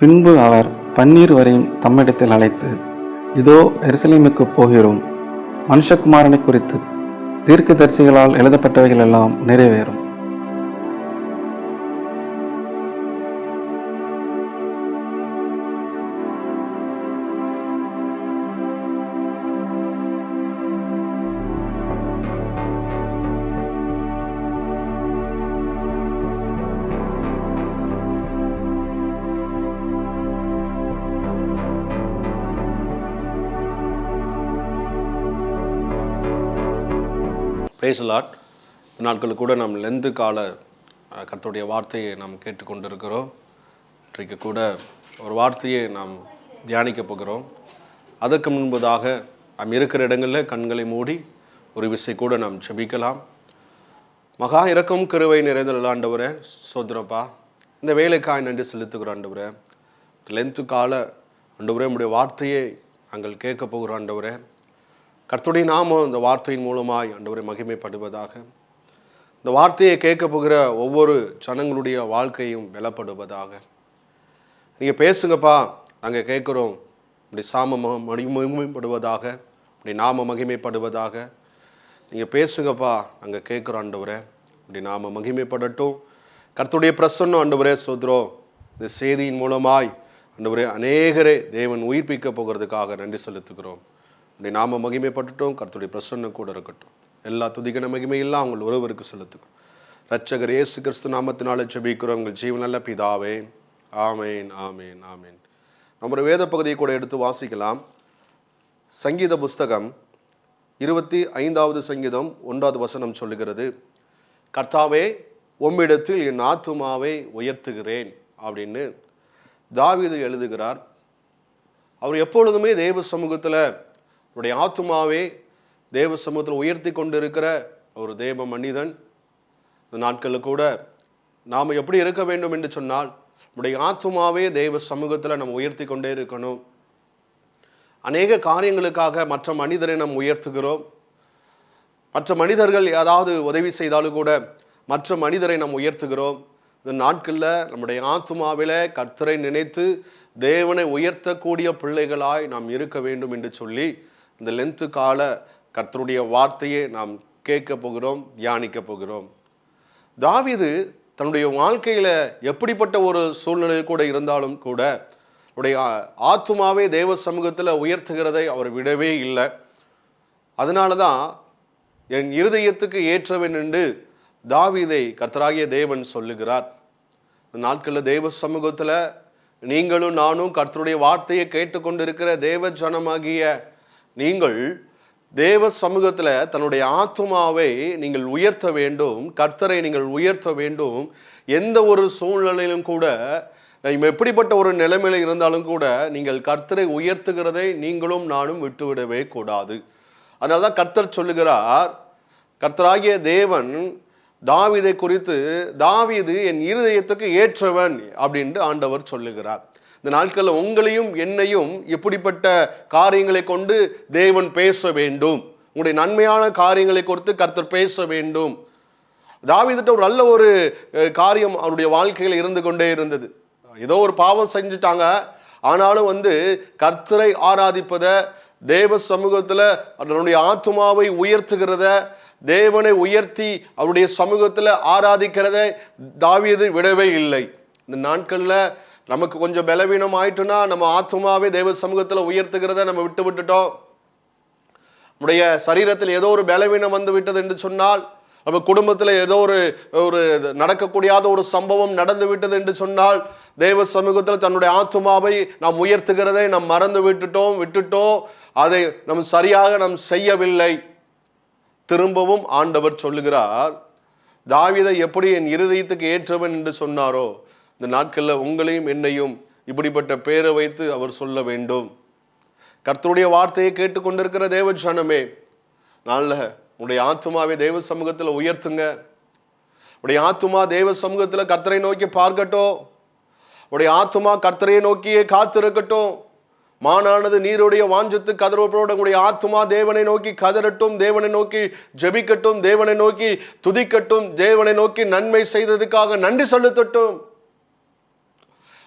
பின்பு அவர் பன்னீர் வரையும் தம்மிடத்தில் அழைத்து, இதோ எருசலேமுக்குப் போகிறோம், மனுஷகுமாரனை குறித்து தீர்க்கதரிசிகளால் எழுதப்பட்டவைகள் எல்லாம் நிறைவேறும். Praise the Lord. நாட்களுக்கு கூட நாம் லெந்து கால கர்த்தருடைய வார்த்தையை நாம் கேட்டுக்கொண்டிருக்கிறோம். இன்றைக்கு கூட ஒரு வார்த்தையை நாம் தியானிக்க போகிறோம். அதற்கு முன்பதாக நாம் இருக்கிற இடங்களில் கண்களை மூடி ஒரு விசை கூட நாம் ஜெபிக்கலாம். மகா இரக்கம் கிருபை நிறைந்த ஆண்டவரே, சோதரப்பா, இந்த வேலைக்காய் நன்றி செலுத்துகிறோம் ஆண்டவரே. லெந்து கால ஆண்டவரே, நம்முடைய வார்த்தையை நாங்கள் கேட்க போகிறோம் ஆண்டவரே. கர்த்தருடைய நாமம் இந்த வார்த்தையின் மூலமாய் ஆண்டவரை மகிமைப்படுவதாக. இந்த வார்த்தையை கேட்க போகிற ஒவ்வொரு ஜனங்களுடைய வாழ்க்கையும் பலப்படுவதாக. நீங்கள் பேசுங்கப்பா, நாங்கள் கேட்குறோம். இப்படி மகிமைப்படுவதாக, இப்படி நாம மகிமைப்படுவதாக. நீங்கள் பேசுங்கப்பா, நாங்கள் கேட்குறோம் ஆண்டவரே. இப்படி நாம மகிமைப்படட்டும். கர்த்தருடைய பிரசன்னம் ஆண்டவரே சோதரோ, இந்த செய்தியின் மூலமாய் ஆண்டவரே அநேகரை தேவன் உயிர்ப்பிக்க போகிறதுக்காக நன்றி செலுத்துகிறோம். அப்படி நாம மகிமைப்பட்டுட்டோம். கர்த்தருடைய பிரசன்னம் கூட இருக்கட்டும். எல்லா துதிகன மகிமையெல்லாம் அவங்க ஒருவருக்கு செலுத்துக்கிறோம். இரட்சகர் இயேசு கிறிஸ்து நாமத்தினால ஜெபிக்கிறோம் உங்கள் ஜீவன் நல்ல பிதாவே, ஆமேன், ஆமேன், ஆமேன். நம்முடைய வேத பகுதியை கூட எடுத்து வாசிக்கலாம். சங்கீத புஸ்தகம் 25வது சங்கீதம் 1வது வசனம் சொல்லுகிறது, கர்த்தாவே உம்மிடத்தில் என் ஆத்துமாவை உயர்த்துகிறேன் அப்படின்னு தாவீது எழுதுகிறார். அவர் எப்பொழுதுமே தேவ சமூகத்தில் அவருடைய ஆத்துமாவே தேவ சமூகத்தில் உயர்த்தி கொண்டிருக்கிற ஒரு தேவ மனிதன். இந்த நாட்களில் கூட நாம் எப்படி இருக்க வேண்டும் என்று சொன்னால், நம்முடைய ஆத்துமாவே தேவ சமூகத்தில் நம்ம உயர்த்தி கொண்டே இருக்கணும். அநேக காரியங்களுக்காக மற்ற மனிதரை நாம் உயர்த்துகிறோம். மற்ற மனிதர்கள் ஏதாவது உதவி செய்தாலும் கூட மற்ற மனிதரை நாம் உயர்த்துகிறோம். இந்த நாட்களில் நம்முடைய ஆத்துமாவில கர்த்தரை நினைத்து தேவனை உயர்த்தக்கூடிய பிள்ளைகளாய் நாம் இருக்க வேண்டும் என்று சொல்லி இந்த லெந்து கால கர்த்தருடைய வார்த்தையை நாம் கேட்க போகிறோம், தியானிக்க போகிறோம். தாவீது தன்னுடைய வாழ்க்கையில் எப்படிப்பட்ட ஒரு சூழ்நிலை கூட இருந்தாலும் கூட அவருடைய ஆத்துமாவே தேவ சமூகத்தில் உயர்த்துகிறதை அவர் விடவே இல்லை. அதனால தான் என் இருதயத்துக்கு ஏற்றவன் என்று தாவீதை கர்த்தராகிய தேவன் சொல்லுகிறார். இந்த நாட்களில் தேவ சமூகத்தில் நீங்களும் நானும் கர்த்தருடைய வார்த்தையை கேட்டுக்கொண்டிருக்கிற தேவ ஜனமாகிய நீங்கள் தேவ சமூகத்தில் தன்னுடைய ஆத்துமாவை நீங்கள் உயர்த்த வேண்டும். கர்த்தரை நீங்கள் உயர்த்த வேண்டும். எந்த ஒரு சூழ்நிலையிலும் கூட எப்படிப்பட்ட ஒரு நிலைமையில இருந்தாலும் கூட நீங்கள் கர்த்தரை உயர்த்துகிறதை நீங்களும் நானும் விட்டுவிடவே கூடாது. அதனால தான் கர்த்தர் சொல்லுகிறார், கர்த்தராகிய தேவன் தாவீதை குறித்து, தாவீது என் இருதயத்துக்கு ஏற்றவன் அப்படின்ட்டு ஆண்டவர் சொல்லுகிறார். இந்த நாட்களில் உங்களையும் என்னையும் எப்படிப்பட்ட காரியங்களை கொண்டு தேவன் பேச வேண்டும், உங்களுடைய நன்மையான காரியங்களை குறித்து கர்த்தர் பேச வேண்டும். தாவீதுட்ட ஒரு நல்ல ஒரு காரியம் அவருடைய வாழ்க்கையில் இருந்து கொண்டே இருந்தது. ஏதோ ஒரு பாவம் செஞ்சுட்டாங்க, ஆனாலும் கர்த்தரை ஆராதிப்பத, தேவ சமூகத்தில் அதனுடைய ஆத்துமாவை உயர்த்துகிறத, தேவனை உயர்த்தி அவருடைய சமூகத்தில் ஆராதிக்கிறத தாவீது விடவே இல்லை. இந்த நாட்களில் நமக்கு கொஞ்சம் பலவீனம் ஆயிட்டுனா நம்ம ஆத்துமாவே தேவ சமூகத்தில் உயர்த்துகிறத நம்ம விட்டுட்டோம். நம்முடைய சரீரத்தில் ஏதோ ஒரு பலவீனம் வந்து விட்டது என்று சொன்னால், நம்ம குடும்பத்தில் ஏதோ ஒரு நடக்கக்கூடியாத ஒரு சம்பவம் நடந்து விட்டது என்று சொன்னால், தேவ சமூகத்தில் தன்னுடைய ஆத்துமாவை நாம் உயர்த்துகிறதை நாம் மறந்து விட்டுட்டோம். அதை நாம் சரியாக நாம் செய்யவில்லை. திரும்பவும் ஆண்டவர் சொல்லுகிறார், தாவீதை எப்படி என் இருதயத்துக்கு ஏற்றவன் என்று சொன்னாரோ, இந்த நாட்களில் உங்களையும் என்னையும் இப்படிப்பட்ட பேரை வைத்து அவர் சொல்ல வேண்டும். கர்த்தருடைய வார்த்தையை கேட்டுக்கொண்டிருக்கிற தேவ ஜனமே, நல்ல உடைய ஆத்துமாவை தேவ சமூகத்தில் உயர்த்துங்க. உடைய ஆத்துமா தேவ சமூகத்தில் கர்த்தரை நோக்கி பார்க்கட்டும். உடைய ஆத்துமா கர்த்தரை நோக்கியே காத்திருக்கட்டும். மானானது நீருடைய வாஞ்சத்து கதறப்போட உங்களுடைய ஆத்துமா தேவனை நோக்கி கதறட்டும், தேவனை நோக்கி ஜெபிக்கட்டும், தேவனை நோக்கி துதிக்கட்டும், தேவனை நோக்கி நன்மை செய்ததுக்காக நன்றி செலுத்தட்டும்.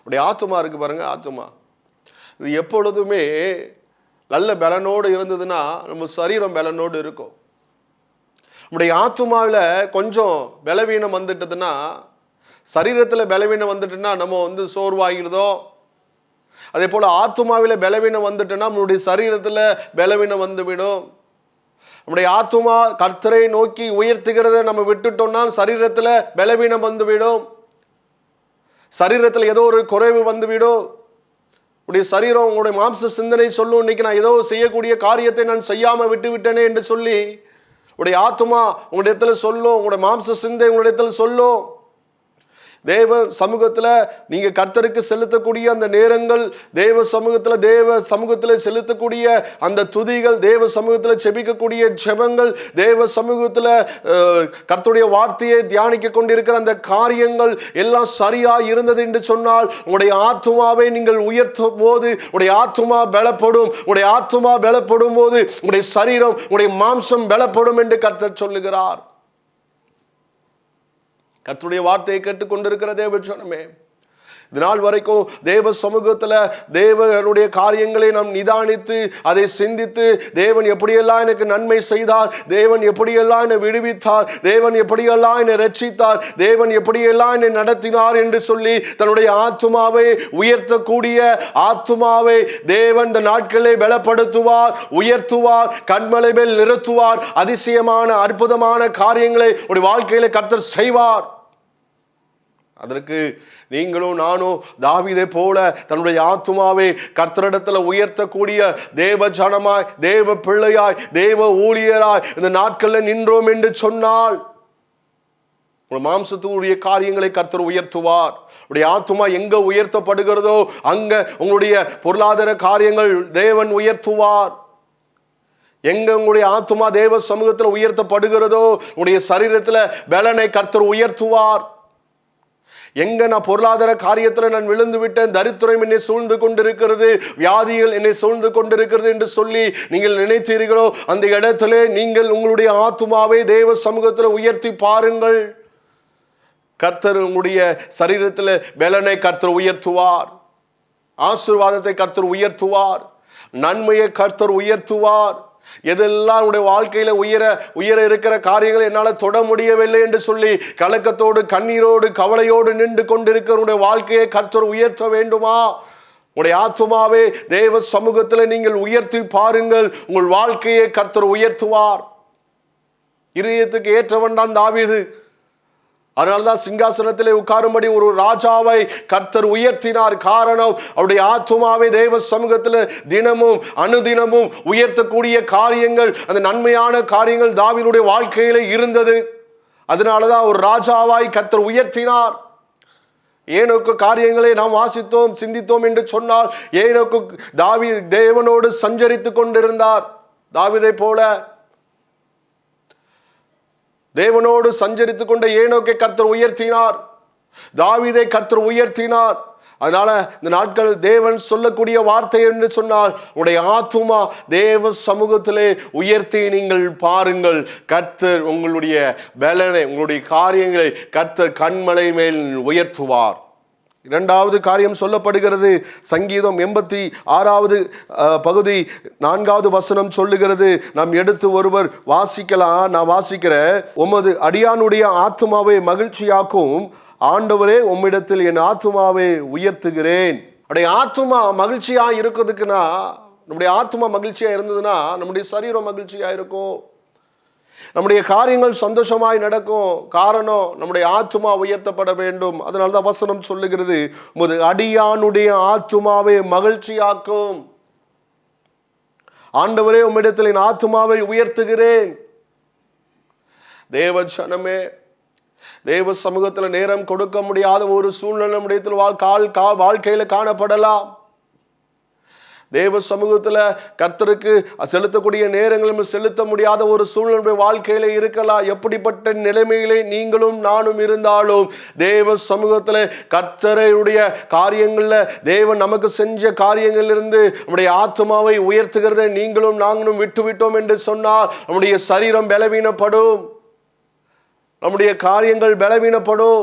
உடைய ஆத்துமா இருக்கு பாருங்க, ஆத்துமா இது எப்பொழுதுமே நல்ல பலனோடு இருந்ததுன்னா நம்ம சரீரம் பலனோடு இருக்கும். நம்முடைய ஆத்துமாவில் கொஞ்சம் பலவீனம் வந்துட்டதுன்னா, சரீரத்தில் பலவீனம் வந்துட்டுன்னா நம்ம சோர்வாகிடுதோ. அதே போல் ஆத்துமாவில் பலவீனம் வந்துட்டுன்னா நம்மளுடைய சரீரத்தில் பலவீனம் வந்துவிடும். நம்முடைய ஆத்துமா கர்த்தரை நோக்கி உயர்த்துகிறத நம்ம விட்டுட்டோம்னா சரீரத்தில் பலவீனம் வந்துவிடும். சரீரத்தில் ஏதோ ஒரு குறைவு வந்துவிடும். உடைய சரீரம் உங்களுடைய மாம்ச சிந்தனை சொல்லும், இன்னைக்கு நான் ஏதோ செய்யக்கூடிய காரியத்தை நான் செய்யாம விட்டு விட்டேனே என்று சொல்லி உடைய ஆத்துமா உங்களுடைய இடத்துல சொல்லும், உங்களுடைய மாம்ச சிந்தை உங்களுடைய இடத்துல சொல்லும். தேவ சமூகத்தில் நீங்க கர்த்தருக்கு செலுத்தக்கூடிய அந்த நேரங்கள், தேவ சமூகத்தில் செலுத்தக்கூடிய அந்த துதிகள், தேவ சமூகத்தில் செபிக்கக்கூடிய ஜெபங்கள், தேவ சமூகத்தில் கர்த்தருடைய வார்த்தையை தியானிக்க கொண்டிருக்கிற அந்த காரியங்கள் எல்லாம் சரியா இருந்தது என்று சொன்னால் உங்களுடைய ஆத்துமாவை நீங்கள் உயர்த்தும் போது உங்களுடைய ஆத்துமா பலப்படும். உங்களுடைய ஆத்துமா பலப்படும் போது உங்களுடைய சரீரம், உங்களுடைய மாம்சம் பலப்படும் என்று கர்த்தர் சொல்லுகிறார். கர்த்தருடைய வார்த்தையை கேட்டுக்கொண்டிருக்கிற தேவ ஜனமே, இதனால் வரைக்கும் தேவ சமூகத்தில் தேவனுடைய காரியங்களை நாம் நிதானித்து அதை சிந்தித்து, தேவன் எப்படியெல்லாம் எனக்கு நன்மை செய்தார், தேவன் எப்படியெல்லாம் என்னை விடுவித்தார், தேவன் எப்படியெல்லாம் என்னை ரட்சித்தார், தேவன் எப்படியெல்லாம் என்னை நடத்தினார் என்று சொல்லி தன்னுடைய ஆத்துமாவை உயர்த்தக்கூடிய ஆத்துமாவை தேவன் இந்த நாட்களை பலப்படுத்துவார், உயர்த்துவார், கண்மலை மேல் நிறுத்துவார். அதிசயமான அற்புதமான காரியங்களை உடைய வாழ்க்கையில கர்த்தர் செய்வார். அதற்கு நீங்களும் நானும் தாவீதை போல தன்னுடைய ஆத்துமாவை கர்த்தரிடத்தில் உயர்த்தக்கூடிய தேவ ஜனமாய், தேவ பிள்ளையாய், தேவ ஊழியராய் இந்த நாட்களில் நின்றோம் என்று சொன்னால் உங்கள் மாம்சத்துடைய காரியங்களை கர்த்தர் உயர்த்துவார். உடைய ஆத்துமா எங்க உயர்த்தப்படுகிறதோ அங்க உங்களுடைய பொருளாதார காரியங்கள் தேவன் உயர்த்துவார். எங்க உங்களுடைய ஆத்துமா தேவ சமூகத்தில் உயர்த்தப்படுகிறதோ உங்களுடைய சரீரத்தில் பலனை கர்த்தர் உயர்த்துவார். எங்க நான் பொருளாதார காரியத்தில் நான் விழுந்து விட்டேன், தரித்திரம் என்னை சூழ்ந்து கொண்டிருக்கிறது, வியாதிகள் என்னை சூழ்ந்து கொண்டிருக்கிறது என்று சொல்லி நீங்கள் நினைத்தீர்களோ அந்த இடத்திலே நீங்கள் உங்களுடைய ஆத்துமாவை தேவ சமூகத்தில் உயர்த்தி பாருங்கள். கர்த்தர் உங்களுடைய சரீரத்தில் பலனை கர்த்தர் உயர்த்துவார். ஆசீர்வாதத்தை கர்த்தர் உயர்த்துவார். நன்மையை கர்த்தர் உயர்த்துவார். எதெல்லாம் உடைய வாழ்க்கையில உயர இருக்கிற காரியங்களை என்னால் தொட முடியவில்லை என்று சொல்லி கலக்கத்தோடு, கண்ணீரோடு, கவலையோடு நின்று கொண்டிருக்கிற வாழ்க்கையை கர்த்தர் உயர்த்த வேண்டுமா? உடைய ஆத்துமாவே தேவ சமூகத்தில் நீங்கள் உயர்த்தி பாருங்கள். உங்கள் வாழ்க்கையை கர்த்தர் உயர்த்துவார். இதயத்துக்கு ஏற்றவன் தான் தாவீது. அதனால்தான் சிங்காசனத்திலே உட்காரும்படி ஒரு ராஜாவை கர்த்தர் உயர்த்தினார். காரணம், அவருடைய ஆத்துமாவை தேவ சமூகத்தில் தினமும் அனுதினமும் உயர்த்தக்கூடிய காரியங்கள், அந்த நன்மையான காரியங்கள் தாவீதுடைய வாழ்க்கையில இருந்தது. அதனாலதான் ஒரு ராஜாவாய் கர்த்தர் உயர்த்தினார். ஏனோக்கு காரியங்களை நாம் வாசித்தோம், சிந்தித்தோம் என்று சொன்னால் ஏனோக்கு தேவனோடு சஞ்சரித்து கொண்டிருந்தார். தாவீதை போல தேவனோடு சஞ்சரித்துக் கொண்ட ஏனோக்கை கர்த்தர் உயர்த்தினார். தாவீதை கர்த்தர் உயர்த்தினார். அதனால இந்த நாட்கள் தேவன் சொல்லக்கூடிய வார்த்தை என்று சொன்னால் உடைய ஆத்துமா தேவ சமூகத்திலே உயர்த்தி நீங்கள் பாருங்கள். கர்த்தர் உங்களுடைய பலனை, உங்களுடைய காரியங்களை கர்த்தர் கண்மலை மேல் உயர்த்துவார். இரண்டாவது காரியம் சொல்லப்படுகிறது. சங்கீதம் 86வது பகுதி 4வது வசனம் சொல்லுகிறது. நாம் எடுத்து ஒருவர் வாசிக்கலாம். நான் வாசிக்கிறேன். உமது அடியானுடைய ஆத்துமாவை மகிழ்ச்சியாக்கும் ஆண்டவரே, உம்மிடத்தில் என் ஆத்துமாவை உயர்த்துகிறேன். அப்படியே ஆத்துமா மகிழ்ச்சியா இருக்கிறதுக்குன்னா, நம்முடைய ஆத்துமா மகிழ்ச்சியா இருந்ததுன்னா நம்முடைய சரீரம் மகிழ்ச்சியா இருக்கும், நம்முடைய காரியங்கள் சந்தோஷமாய் நடக்கும். காரணம், நம்முடைய ஆத்துமா உயர்த்தப்பட வேண்டும். அதனால்தான் வசனம் சொல்லுகிறது, உமது அடியானுடைய ஆத்துமாவை மகிழ்ச்சியாக்கும். ஆண்டவரே, உம்மிடத்தில் என் ஆத்துமாவை உயர்த்துகிறேன். தேவ ஜனமே, தேவ சமூகத்தில் நேரம் கொடுக்க முடியாத ஒரு சூழ்நிலை நம்முடைய வாழ்க்கையில காணப்படலாம். தேவ சமூகத்தில் கர்த்தருக்கு செலுத்தக்கூடிய நேரங்களும் செலுத்த முடியாத ஒரு சூழ்நிலை வாழ்க்கையில இருக்கலாம். எப்படிப்பட்ட நிலைமையிலே நீங்களும் நானும் இருந்தாலும் தேவ சமூகத்தில் கர்த்தருடைய காரியங்கள்ல தேவன் நமக்கு செஞ்ச காரியங்களிலிருந்து நம்முடைய ஆத்துமாவை உயர்த்துகிறதை நீங்களும் நாங்களும் விட்டுவிட்டோம் என்று சொன்னால் நம்முடைய சரீரம் பலவீனப்படும், நம்முடைய காரியங்கள் பலவீனப்படும்.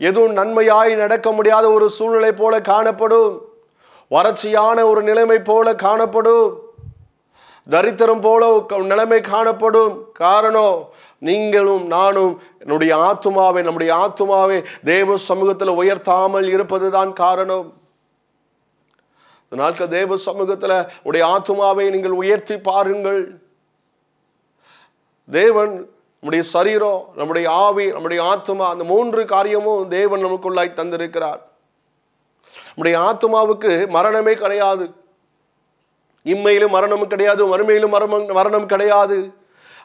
எதுவும் நன்மையாய் நடக்க முடியாத ஒரு சூழ்நிலை போல காணப்படும். வறட்சியான ஒரு நிலைமை போல காணப்படும். தரித்திரம் போல நிலைமை காணப்படும். காரணம், நீங்களும் நானும் நம்முடைய ஆத்துமாவை தேவ சமூகத்தில் உயர்த்தாமல் இருப்பதுதான் காரணம். நாட்கள் தேவ சமூகத்தில் உடைய ஆத்துமாவை நீங்கள் உயர்த்தி பாருங்கள். தேவன் நம்முடைய சரீரம், நம்முடைய ஆவி, நம்முடைய ஆத்துமா, அந்த 3 காரியமும் தேவன் நமக்குள்ளாய் தந்திருக்கிறார். நம்முடைய ஆத்துமாவுக்கு மரணமே கிடையாது. இம்மையிலும் மரணமும் கிடையாது, மறுமையிலும் மரணம் கிடையாது.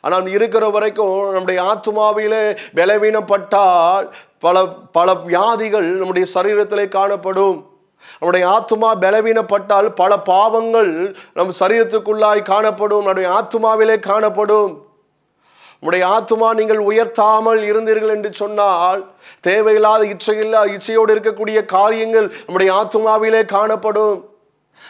ஆனால் இருக்கிற வரைக்கும் நம்முடைய ஆத்துமாவிலே பலவீனப்பட்டால் பல பல வியாதிகள் நம்முடைய சரீரத்திலே காணப்படும். நம்முடைய ஆத்துமா பலவீனப்பட்டால் பல பாவங்கள் நம் சரீரத்துக்குள்ளாய் காணப்படும், நம்முடைய ஆத்துமாவிலே காணப்படும். உடைய ஆத்துமா நீங்கள் உயர்த்தாமல் இருந்தீர்கள் என்று சொன்னால் தேவையில்லாத இச்சையோடு இருக்கக்கூடிய காரியங்கள் நம்முடைய ஆத்துமாவிலே காணப்படும்.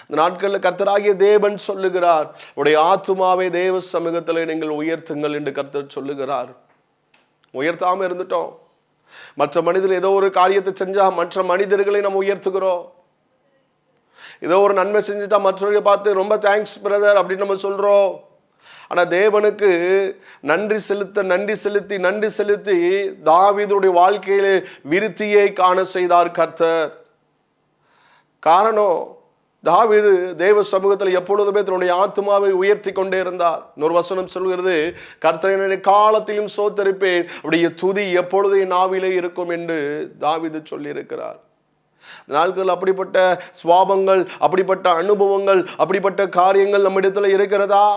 இந்த நாட்களில் கர்த்தராகிய தேவன் சொல்லுகிறார், உடைய ஆத்துமாவை தேவ சமூகத்தில் நீங்கள் உயர்த்துங்கள் என்று கர்த்தர் சொல்லுகிறார். உயர்த்தாம இருந்துட்டோம். மற்ற மனிதர்கள் ஏதோ ஒரு காரியத்தை செஞ்சா மற்ற மனிதர்களை நம்ம உயர்த்துகிறோம். ஏதோ ஒரு நன்மை செஞ்சுட்டா மற்றவர்களை பார்த்து ரொம்ப தேங்க்ஸ் பிரதர் அப்படின்னு நம்ம சொல்றோம். ஆனா தேவனுக்கு நன்றி செலுத்தி தாவீதுடைய வாழ்க்கையிலே விருத்தியை காண செய்தார் கர்த்தர். காரணம், தாவீது தேவ சமூகத்தில் எப்பொழுதுமே தன்னுடைய ஆத்துமாவை உயர்த்தி கொண்டே இருந்தார். இன்னொரு வசனம் சொல்கிறது, கர்த்தரை காலத்திலும் சோத்தரிப்பேன், அவருடைய துதி எப்பொழுது என் நாவிலே இருக்கும் என்று தாவீது சொல்லி இருக்கிறார். நாட்கள் அப்படிப்பட்ட சுவாபங்கள், அப்படிப்பட்ட அனுபவங்கள், அப்படிப்பட்ட காரியங்கள் நம்மிடத்தில் இருக்கிறதா?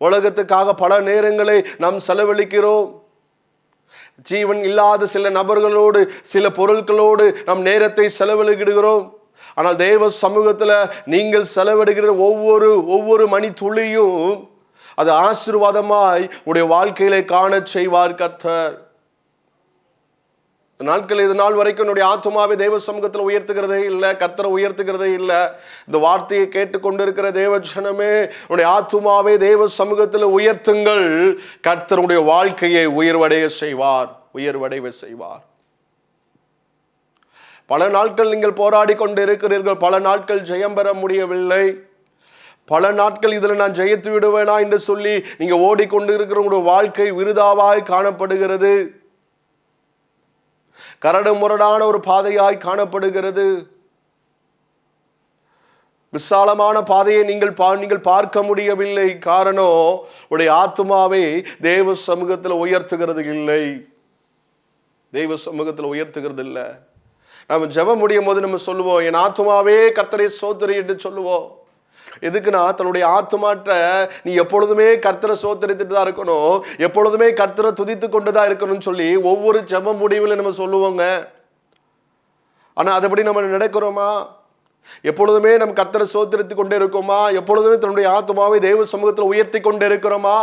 உலகத்துக்காக பல நேரங்களை நாம் செலவழிக்கிறோம். ஜீவன் இல்லாத சில நபர்களோடு, சில பொருட்களோடு நம் நேரத்தை செலவழிக்கிறோம். ஆனால் தேவ சமூகத்துல நீங்கள் செலவிடுகிற ஒவ்வொரு மணி துளியும் அது ஆசீர்வாதமாய் உடைய வாழ்க்கையிலே காண செய்வார் கர்த்தர். நாட்கள் இது நாள் வரைக்கும் என்னுடைய ஆத்துமாவை தேவ சமூகத்தில் உயர்த்துகிறதே இல்லை, கர்த்தரை உயர்த்துகிறதே இல்லை. இந்த வார்த்தையை கேட்டுக்கொண்டிருக்கிற தேவ ஜனமே, உன்னுடைய ஆத்துமாவை தேவ சமூகத்தில் உயர்த்துங்கள். கர்த்தருடைய வாழ்க்கையை உயர்வடைய செய்வார். பல நாட்கள் நீங்கள் போராடி கொண்டு இருக்கிறீர்கள். பல நாட்கள் ஜெயம் பெற முடியவில்லை. பல நாட்கள் இதில் நான் ஜெயித்து விடுவேனா என்று சொல்லி நீங்க ஓடிக்கொண்டு இருக்கிற உங்களுடைய வாழ்க்கை விருதாவாய் காணப்படுகிறது. கரடு முரடான ஒரு பாதையாய் காணப்படுகிறது. விசாலமான பாதையை நீங்கள் பார்க்க முடியவில்லை. காரணம், உடைய ஆத்துமாவை தேவ சமூகத்தில் உயர்த்துகிறது இல்லை. நம்ம ஜெபம் முடியும் போது நம்ம சொல்லுவோம், என் ஆத்துமாவே கர்த்தரை சோத்திரி என்று சொல்லுவோம். எதுக்குன்னா, தன்னுடைய ஆத்துமாற்ற நீ எப்பொழுதுமே கர்த்தரை சோத்தரித்துட்டு தான் இருக்கணும், எப்பொழுதுமே கர்த்தரை துதித்து கொண்டுதான் இருக்கணும்னு சொல்லி ஒவ்வொரு ஜெப முடிவில் நம்ம சொல்லுவோங்க. ஆனா அதுபடி நம்ம நடக்கிறோமா? எப்பொழுதுமே நம்ம கர்த்தரை சோத்தரித்து கொண்டே இருக்கோமா? எப்பொழுதுமே தன்னுடைய ஆத்துமாவை தேவ சமூகத்தில் உயர்த்தி கொண்டே இருக்கிறோமா?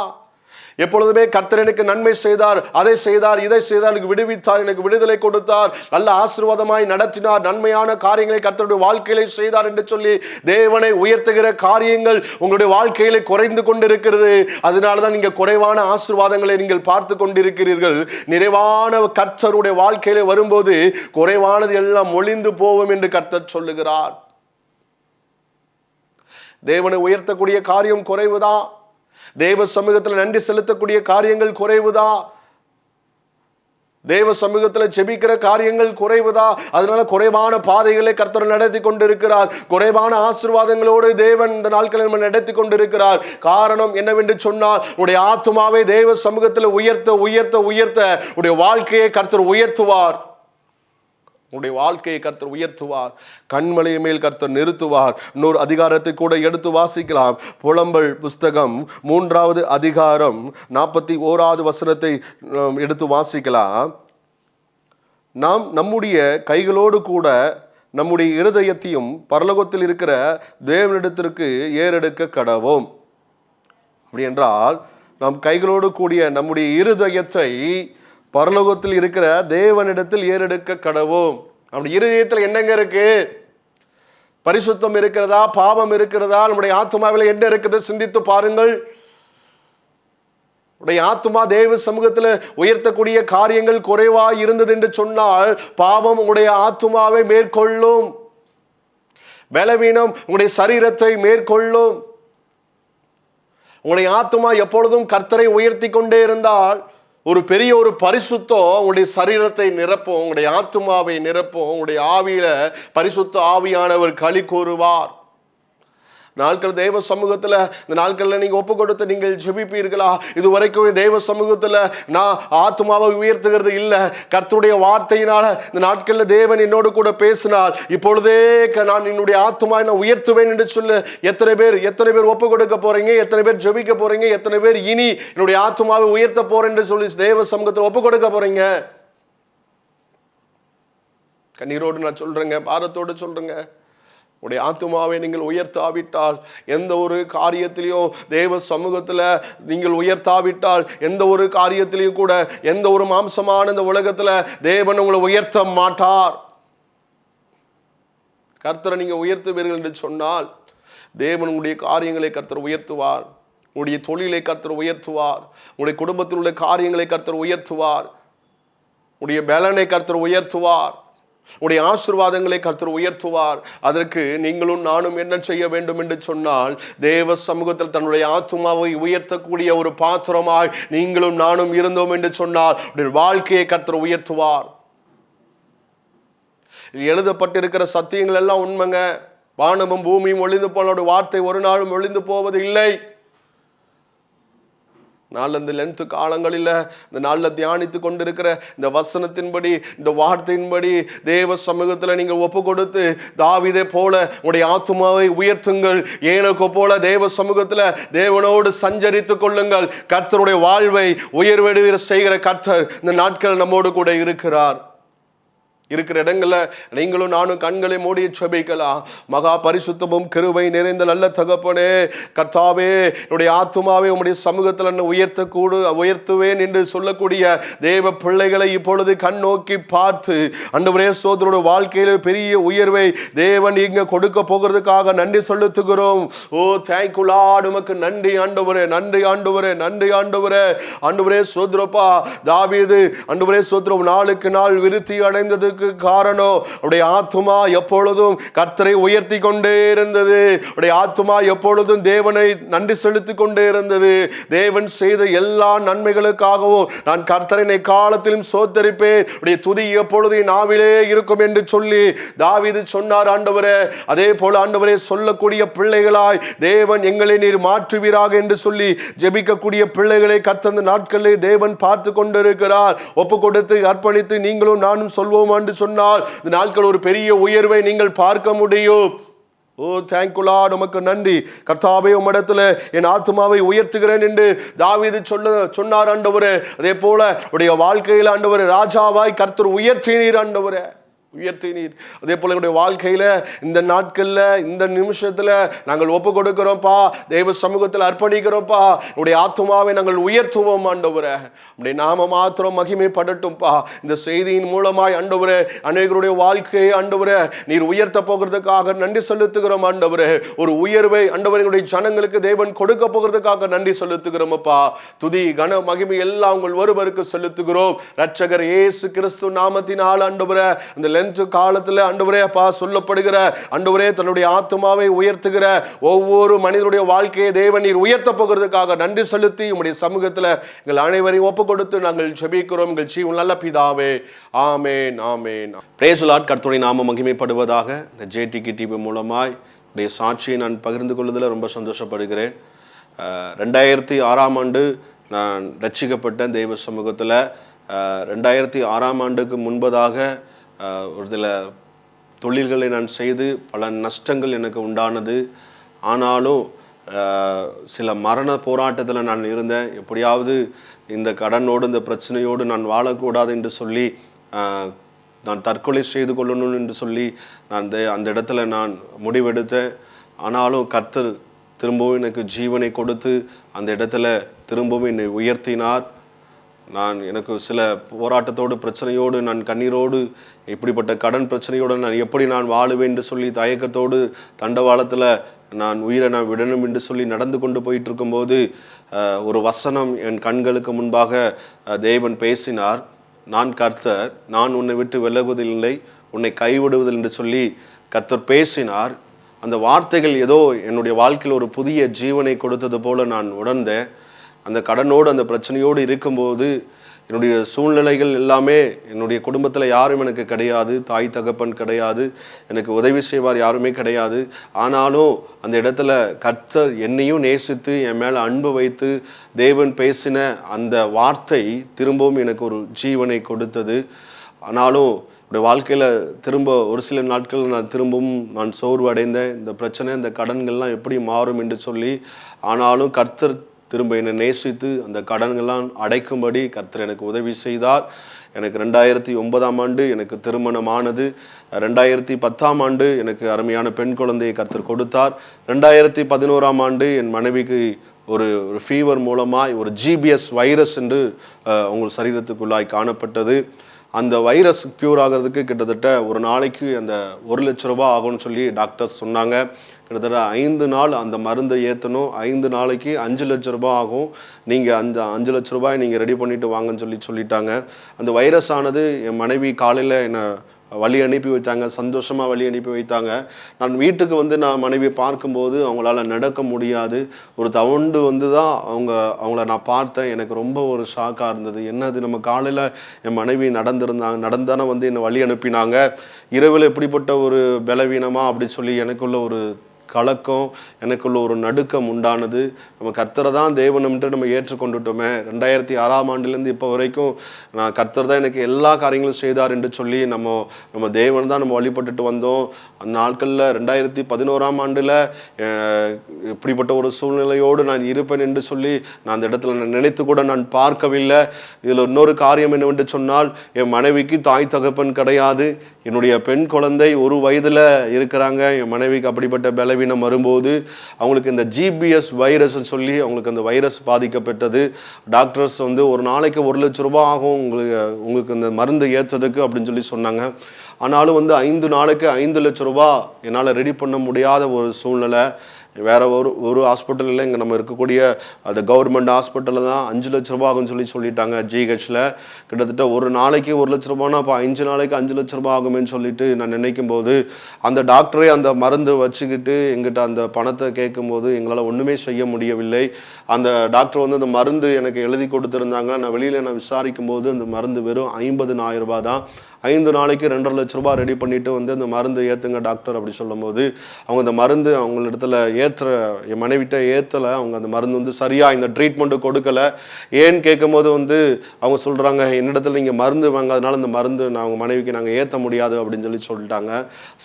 எப்பொழுதுமே கர்த்தர் எனக்கு நன்மை செய்தார், அதை செய்தார், இதை செய்தார், எனக்கு விடுவித்தார், எனக்கு விடுதலை கொடுத்தார், நல்ல ஆசீர்வாதமாய் நடத்தினார், நன்மையான காரியங்களை கர்த்தருடைய வாழ்க்கையிலே செய்தார் என்று சொல்லி தேவனை உயர்த்துகிற காரியங்கள் உங்களுடைய வாழ்க்கையிலே குறைந்து கொண்டிருக்கிறது. அதனாலதான் நீங்க குறைவான ஆசீர்வாதங்களை நீங்கள் பார்த்து கொண்டிருக்கிறீர்கள். நிறைவான கர்த்தருடைய வாழ்க்கையிலே வரும்போது குறைவானது எல்லாம் ஒளிந்து போகும் என்று கர்த்தர் சொல்லுகிறார். தேவனை உயர்த்தக்கூடிய காரியம் குறைவுதான். தேவ சமூகத்தில் நன்றி செலுத்தக்கூடிய காரியங்கள் குறைவுதா? தேவ சமூகத்தில் ஜெபிக்கிற காரியங்கள் குறைவுதா? அதனால குறைவான பாதைகளை கர்த்தர் நடத்தி கொண்டிருக்கிறார். குறைவான ஆசீர்வாதங்களோடு தேவன் இந்த நாட்களில் நடத்தி கொண்டிருக்கிறார். காரணம் என்னவென்று சொன்னால், உடைய ஆத்துமாவை தேவ சமூகத்தில் உயர்த்த உயர்த்த உயர்த்த உடைய வாழ்க்கையை கர்த்தர் உயர்த்துவார். உடைய வாழ்க்கையை கர்த்தர் உயர்த்துவார். கண்மலையை மேல் கர்த்தர் நிறுத்துவார். இன்னொரு அதிகாரத்தை கூட எடுத்து வாசிக்கலாம். புலம்பல் புஸ்தகம் 3வது அதிகாரம் 41வது வசனத்தை எடுத்து வாசிக்கலாம். நாம் நம்முடைய கைகளோடு கூட நம்முடைய இருதயத்தையும் பரலோகத்தில் இருக்கிற தேவனிடத்திற்கு ஏறெடுக்க கடவோம். அப்படி என்றால், நாம் கைகளோடு கூடிய நம்முடைய இருதயத்தை பரலோகத்தில் இருக்கிற தேவனிடத்தில் ஏறெடுக்க கடவோம். அப்படி இருதயத்தில் என்னங்க இருக்கு? பரிசுத்தம் இருக்கிறதா? பாவம் இருக்கிறதா? நம்முடைய ஆத்துமாவில் என்ன இருக்குது? சிந்தித்து பாருங்கள். உடைய ஆத்துமா தேவ சமூகத்தில் உயர்த்தக்கூடிய காரியங்கள் குறைவாய் இருந்தது என்று சொன்னால் பாவம் உங்களுடைய ஆத்துமாவை மேற்கொள்ளும். பலவீனம் உங்களுடைய சரீரத்தை மேற்கொள்ளும். உங்களுடைய ஆத்துமா எப்பொழுதும் கர்த்தரை உயர்த்தி கொண்டே இருந்தால் ஒரு பெரிய ஒரு பரிசுத்தம் உங்களுடைய சரீரத்தை நிரப்பும், உங்களுடைய ஆத்துமாவை நிரப்பும். உங்களுடைய ஆவியில பரிசுத்த ஆவியானவர் களி கூறுவார். நாட்கள் தேவ சமூகத்துல இந்த நாட்கள்ல நீங்க ஒப்பு கொடுத்து நீங்கள் ஜெபிப்பீர்களா? இதுவரைக்கும் தேவ சமூகத்துல நான் ஆத்மாவை உயர்த்துகிறது இல்லை. கர்த்தருடைய வார்த்தையினால இந்த நாட்கள்ல தேவன் என்னோடு கூட பேசினால் இப்பொழுதே நான் என்னுடைய ஆத்மாவை நான் உயர்த்துவேன் என்று சொல்லு. எத்தனை பேர் ஒப்பு கொடுக்க போறீங்க? எத்தனை பேர் ஜெபிக்க போறீங்க? எத்தனை பேர் இனி என்னுடைய ஆத்மாவை உயர்த்த போறேன் என்று சொல்லி தேவ சமூகத்தில் ஒப்பு கொடுக்க போறீங்க? கண்ணீரோடு நான் சொல்றேங்க, பாரத்தோடு சொல்றேங்க. உடைய ஆத்துமாவை நீங்கள் உயர்த்தாவிட்டால், எந்த ஒரு காரியத்திலையும் தேவ சமூகத்தில் நீங்கள் உயர்த்தாவிட்டால், எந்த ஒரு காரியத்திலையும் கூட எந்த ஒரு மாம்சமான இந்த உலகத்தில் தேவன் உங்களை உயர்த்த மாட்டார். கர்த்தரை நீங்க உயர்த்துவீர்கள் என்று சொன்னால் தேவன் உங்களுடைய காரியங்களை கர்த்தர் உயர்த்துவார். உங்களுடைய தொழிலை கர்த்தர் உயர்த்துவார். உங்களுடைய குடும்பத்தில் உள்ள காரியங்களை கர்த்தர் உயர்த்துவார். உங்களுடைய பலனை கர்த்தர் உயர்த்துவார். உடைய ஆசீர்வாதங்களை கர்த்தர் உயர்த்துவார். அதற்கு நீங்களும் நானும் என்ன செய்ய வேண்டும் என்று சொன்னால், தேவ சமூகத்தில் தன்னுடைய ஆத்துமாவை உயர்த்தக்கூடிய ஒரு பாத்திரமாய் நீங்களும் நானும் இருந்தோம் என்று சொன்னால் வாழ்க்கையை கர்த்தர் உயர்த்துவார். எழுதப்பட்டிருக்கிற சத்தியங்கள் எல்லாம் உண்மைங்க. வானமும் பூமியும் ஒளிந்து போன வார்த்தை ஒரு நாளும் ஒளிந்து போவது இல்லை. நாள் இந்த லென்த் காலங்களில் இந்த நாளில் தியானித்து கொண்டிருக்கிற இந்த வசனத்தின்படி, இந்த வார்த்தையின்படி தேவ சமூகத்தில் நீங்கள் ஒப்பு கொடுத்து தாவீதை போல உங்களுடைய ஆத்துமாவை உயர்த்துங்கள். ஏனோக்கு போல தேவ சமூகத்தில் தேவனோடு சஞ்சரித்து கொள்ளுங்கள். கர்த்தருடைய வாழ்வை உயர்வெடுவீர செய்கிற கர்த்தர் இந்த நாட்கள் நம்மோடு கூட இருக்கிறார். இருக்கிற இடங்கள்ல நீங்களும் நானும் கண்களை மூடி செபிக்கலாம். மகா பரிசுத்தமும் கிருபை நிறைந்த நல்ல தகப்பனே, கர்த்தாவே, என்னுடைய ஆத்துமாவை உம்முடைய சமூகத்தில் உயர்த்துவேன் என்று சொல்லக்கூடிய தேவ பிள்ளைகளை இப்பொழுது கண் நோக்கி பார்த்து, ஆண்டவரே, சோதரோட வாழ்க்கையில பெரிய உயர்வை தேவன் இங்க கொடுக்க போகிறதுக்காக நன்றி செலுத்துகிறோம். ஓ தேங்க்யூ லார்ட், உமக்கு நன்றி ஆண்டவரே, நன்றி ஆண்டவரே, நன்றி ஆண்டவரே. ஆண்டவரே சோதரப்பா, தாவீது ஆண்டவரே சோதரம் நாளுக்கு நாள் விருத்தி அடைந்ததுக்கு காரணம் உடைய ஆத்துமா எப்பொழுதும் கர்த்தரை உயர்த்தி கொண்டே இருந்தது. உடைய ஆத்துமா எப்பொழுதும் தேவனை நன்றி செலுத்திக் கொண்டே இருந்தது. தேவன் செய்த எல்லா நன்மைகளுக்காகவும் நான் கர்த்தரை காலத்திலும் சோத்தரிப்பேன், உடைய துதி எப்பொழுது நாவிலே இருக்கும் என்று சொல்லி தாவீது சொன்னார். ஆண்டவரே, அதே போல ஆண்டவரே சொல்லக்கூடிய பிள்ளைகளாய் தேவன் எங்களை நீர் மாற்றுவீராக என்று சொல்லி ஜெபிக்கக்கூடிய பிள்ளைகளை கர்த்தர் நாட்களில் தேவன் பார்த்து கொண்டிருக்கிறார். ஒப்பு கொடுத்து அர்ப்பணித்து நீங்களும் நானும் சொல்வோம் என்று சொன்னால் இந்த நாட்கள் ஒரு பெரிய உயர்வை நீங்கள் பார்க்க முடியும். ஓ தேங்க்யூ லார்ட், உமக்கு நன்றி. கர்த்தாவே, உம்மிடத்தில் என் ஆத்துமாவை உயர்த்துகிறேன் என்று தாவீது சொன்னார் ஆண்டவரே. அதே போல உடைய வாழ்க்கையில் ஆண்டவரே ராஜாவாய் கர்த்தர் உயர்த்தினீர் ஆண்டவரே, உயர்த்தினீர். அதே போல எங்களுடைய வாழ்க்கையில இந்த நாட்கள்ல இந்த நிமிஷத்துல நாங்கள் ஒப்பு கொடுக்கிறோம்ப்பா, தெய்வ சமூகத்தில் அர்ப்பணிக்கிறோம்ப்பா. உடைய ஆத்துமாவை நாங்கள் உயர்த்துவோம் ஆண்டவரே. உடைய நாம மாத்திரம் மகிமைப்படட்டும்பா. இந்த செய்தியின் மூலமாய் ஆண்டவரே அநேகருடைய வாழ்க்கையை ஆண்டவரே நீர் உயர்த்த போகிறதுக்காக நன்றி செலுத்துகிறோம் ஆண்டவரே. ஒரு உயர்வை ஆண்டவரே எங்களுடைய ஜனங்களுக்கு தேவன் கொடுக்க போகிறதுக்காக நன்றி செலுத்துகிறோம் அப்பா. துதி கன மகிமை எல்லாம் உங்கள் ஒருவருக்கு செலுத்துகிறோம். இரட்சகர் இயேசு கிறிஸ்து நாமத்தினால் ஆண்டவரே இந்த காலத்தில் ஆண்டவரே அப்பா சொல்லப்படுகிற ஆண்டவரே தன்னுடைய ஆத்துமாவை உயர்த்துகிற ஒவ்வொரு மனிதனுடைய வாழ்க்கையை தேவன் நீர் உயர்த்த போகிறதுக்காக நன்றி செலுத்தி உம்முடைய சமூகத்தில் எங்கள் அனைவரையும் ஒப்பு கொடுத்து நாங்கள் ஜெபிக்கிறோம். எங்கள் ஜீவன் நல்ல பிதாவே, ஆமேன் ஆமேன். Praise the Lord. கர்த்தருடைய நாமம் மகிமைப்படுவதாக. இந்த ஜேடிகே டிவி மூலமாய் உடைய சாட்சியை நான் பகிர்ந்து கொள்வதில் ரொம்ப சந்தோஷப்படுகிறேன். 2006 நான் ரட்சிக்கப்பட்ட தெய்வ சமூகத்தில் 2006 முன்பதாக ஒரு சில தொழில்களை நான் செய்து பல நஷ்டங்கள் எனக்கு உண்டானது. ஆனாலும் சில மரண போராட்டத்தில் நான் இருந்தேன். எப்படியாவது இந்த கடனோடு இந்த பிரச்சனையோடு நான் வாழக்கூடாது என்று சொல்லி நான் தற்கொலை செய்து கொள்ளணும் என்று சொல்லி நான் அந்த இடத்துல நான் முடிவெடுத்தேன். ஆனாலும் கர்த்தர் திரும்பவும் எனக்கு ஜீவனை கொடுத்து அந்த இடத்துல திரும்பவும் என்னை உயர்த்தினார். நான் எனக்கு சில போராட்டத்தோடு பிரச்சனையோடு நான் கண்ணீரோடு இப்படிப்பட்ட கடன் பிரச்சனையோடு நான் எப்படி நான் வாழுவேன் என்று சொல்லி தயக்கத்தோடு தண்டவாளத்தில் நான் உயிரை நான் விடணும் என்று சொல்லி நடந்து கொண்டு போயிட்டு இருக்கும்போது ஒரு வசனம் என் கண்களுக்கு முன்பாக தேவன் பேசினார். நான் கர்த்தர், நான் உன்னை விட்டு விலகுவதில்லை, உன்னை கைவிடுவதில்லை என்று சொல்லி கர்த்தர் பேசினார். அந்த வார்த்தைகள் ஏதோ என்னுடைய வாழ்க்கையில் ஒரு புதிய ஜீவனை கொடுத்தது போல நான் உணர்ந்தேன். அந்த கடனோடு அந்த பிரச்சனையோடு இருக்கும்போது என்னுடைய சூழ்நிலைகள் எல்லாமே, என்னுடைய குடும்பத்தில் யாரும் எனக்கு கிடையாது, தாய் தகப்பன் கிடையாது, எனக்கு உதவி செய்வார் யாருமே கிடையாது. ஆனாலும் அந்த இடத்துல கர்த்தர் என்னையும் நேசித்து என் மேலே அன்பு வைத்து தேவன் பேசின அந்த வார்த்தை திரும்பவும் எனக்கு ஒரு ஜீவனை கொடுத்தது. ஆனாலும் என்னுடைய வாழ்க்கையில் திரும்ப ஒரு சில நாட்கள் நான் சோர்வு அடைந்தேன். இந்த பிரச்சனை, இந்த கடன்கள்லாம் எப்படி மாறும் என்று சொல்லி. ஆனாலும் கர்த்தர் திரும்ப என்னை நேசித்து அந்த கடன்கள்லாம் அடைக்கும்படி கர்த்தர் எனக்கு உதவி செய்தார். எனக்கு 2009ஆம் ஆண்டு எனக்கு திருமணமானது. 2010ஆம் ஆண்டு எனக்கு அருமையான பெண் குழந்தையை கர்த்தர் கொடுத்தார். 2011ஆம் ஆண்டு என் மனைவிக்கு ஒரு ஃபீவர் மூலமாய் ஒரு GBS வைரஸ் என்று உங்கள் சரீரத்துக்குள்ளாய் காணப்பட்டது. அந்த வைரஸ் க்யூர் ஆகிறதுக்கு கிட்டத்தட்ட ஒரு நாளைக்கு அந்த 1 லட்ச ரூபாய் ஆகும்னு சொல்லி டாக்டர்ஸ் சொன்னாங்க. கிட்டத்தட்ட 5 நாள் அந்த மருந்தை ஏற்றணும். 5 நாளைக்கு 5 லட்ச ரூபாய் ஆகும். நீங்கள் அந்த 5 லட்ச ரூபாய் நீங்கள் ரெடி பண்ணிட்டு வாங்கன்னு சொல்லிட்டாங்க. அந்த வைரஸ் ஆனது என் மனைவி காலையில் என்னை வழி அனுப்பி வைத்தாங்க, சந்தோஷமாக வழி அனுப்பி வைத்தாங்க. நான் வீட்டுக்கு வந்து நான் மனைவியை பார்க்கும்போது அவங்களால நடக்க முடியாது. ஒரு தவுண்டு வந்து தான் அவங்கள நான் பார்த்தேன். எனக்கு ரொம்ப ஒரு ஷாக்காக இருந்தது. என்னது, நம்ம காலையில் என் மனைவி நடந்தானே வந்து என்னை வழி அனுப்பினாங்க, இரவில் எப்படிப்பட்ட ஒரு பலவீனமா அப்படி சொல்லி எனக்குள்ள ஒரு கலக்கம், எனக்குள்ள ஒரு நடுக்கம் உண்டானது. நம்ம கர்த்தரை தான் தேவன் என்று நம்ம ஏற்றுக்கொண்டுட்டோமே. 2006ஆம் ஆண்டுலேருந்து இப்போ வரைக்கும் நான் கர்த்தர் தான் எனக்கு எல்லா காரியங்களும் செய்தார் என்று சொல்லி நம்ம தேவன் தான் நம்ம வழிபட்டுட்டு வந்தோம். அந்த நாட்களில் 2011ஆம் ஆண்டில் இப்படிப்பட்ட ஒரு சூழ்நிலையோடு நான் இருப்பேன் என்று சொல்லி நான் அந்த இடத்துல நான் நினைத்து கூட நான் பார்க்கவில்லை. இதில் இன்னொரு காரியம் என்னவென்று சொன்னால், என் மனைவிக்கு தாய் தகப்பன் கிடையாது. என்னுடைய பெண் குழந்தை 1 வயதில் இருக்கிறாங்க. என் மனைவிக்கு அப்படிப்பட்ட பலவீனம் வரும்போது அவங்களுக்கு இந்த GBS வைரஸ் சொல்லி அவங்களுக்கு அந்த வைரஸ் பாதிக்கப்பட்டது. டாக்டர்ஸ் வந்து ஒரு நாளைக்கு 1 லட்ச ரூபாய் ஆகும் உங்களுக்கு இந்த மருந்து ஏற்றுறதுக்கு அப்படின்னு சொல்லி சொன்னாங்க. ஆனாலும் வந்து 5 நாளைக்கு 5 லட்ச ரூபாய் என்னால் ரெடி பண்ண முடியாத ஒரு சூழ்நிலை. வேற ஒரு ஹாஸ்பிட்டல் இல்லை, இங்கே நம்ம இருக்கக்கூடிய அந்த கவர்மெண்ட் ஹாஸ்பிட்டலில் தான் 5 லட்ச ரூபாய் ஆகும்னு சொல்லிட்டாங்க. GHல கிட்டத்தட்ட ஒரு நாளைக்கு 1 லட்ச ரூபாய்னா அப்போ 5 நாளைக்கு 5 லட்ச ரூபாய் ஆகுமேன்னு சொல்லிட்டு நான் நினைக்கும் போது, அந்த டாக்டரே அந்த மருந்து வச்சுக்கிட்டு எங்கிட்ட அந்த பணத்தை கேட்கும்போது எங்களால் ஒன்றுமே செய்ய முடியவில்லை. அந்த டாக்டர் வந்து அந்த மருந்து எனக்கு எழுதி கொடுத்துருந்தாங்க. நான் வெளியில் விசாரிக்கும் போது அந்த மருந்து வெறும் 50,000 ரூபாய் தான். 5 நாளைக்கு 2.5 லட்ச ரூபாய் ரெடி பண்ணிட்டு வந்து அந்த மருந்து ஏற்றுங்க டாக்டர் அப்படி சொல்லும்போது, அவங்க அந்த மருந்து அவங்களிடத்துல என் மனைவிட்ட ஏற்றலை. அவங்க அந்த மருந்து வந்து சரியாக இந்த ட்ரீட்மெண்ட்டு கொடுக்கலை. ஏன்னு கேட்கும்போது வந்து அவங்க சொல்கிறாங்க, என்னிடத்துல நீங்கள் மருந்து வாங்காதனால இந்த மருந்து அவங்க மனைவிக்கு நாங்கள் ஏற்ற முடியாது அப்படின்னு சொல்லிட்டாங்க.